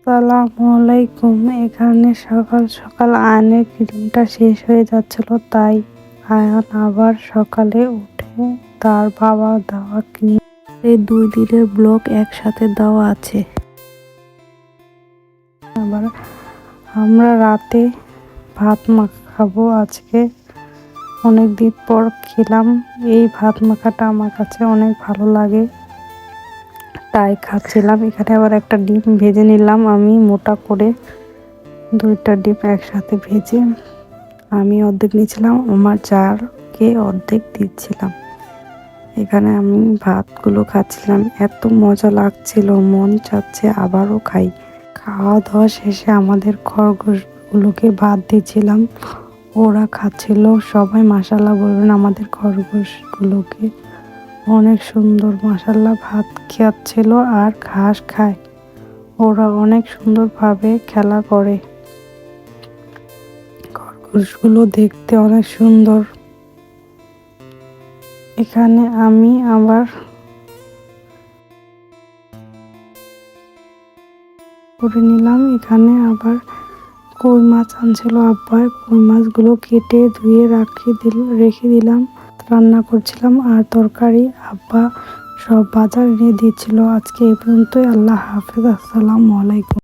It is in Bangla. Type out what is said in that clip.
আসসালামু আলাইকুম। এখানে সকাল সকাল আয়নের ক্রিমটা শেষ হয়ে যাচ্ছিল, তাই আয়ান আবার সকালে উঠে তার বাবা দেওয়া ক্রিম, এই 2 দিনের ব্লগ একসাথে দেওয়া আছে। আবার আমরা রাতে ভাত মাখাবো আজকে, অনেক দিন পর খেলাম। এই ভাত মাখাটা আমার কাছে অনেক ভালো লাগে, তাই খাচ্ছিলাম। এখানে আবার একটা ডিম ভেজে নিলাম আমি মোটা করে, 2টা ডিম একসাথে ভেজে আমি অর্ধেক নিয়েছিলাম, আমার জারকে অর্ধেক দিচ্ছিলাম। এখানে আমি ভাতগুলো খাচ্ছিলাম, এত মজা লাগছিল, মন চাচ্ছে আবারও খাই। খাওয়া দাওয়া শেষে আমাদের খরগোশগুলোকে ভাত দিচ্ছিলাম, ওরা খাচ্ছিল। সবাই মাশাআল্লাহ বলবেন আমাদের খরগোশগুলোকে, অনেক সুন্দর মাশাআল্লাহ ভাত খাচ্ছিল আর ঘাস খায়। ওরা অনেক সুন্দরভাবে খেলা করে, খরগোশগুলো দেখতে অনেক সুন্দর। এখানে আমি আবার করে নিলাম। এখানে আবার কই মাছ আনছিল আব্বা, কই মাছগুলো কেটে ধুয়ে রেখে দিলাম। রান্না করছিলাম আর তরকারি আব্বা সব বাজার এনে দিয়েছিল। আজকে এই পর্যন্তই। আল্লাহ হাফেজ, আসসালামু আলাইকুম।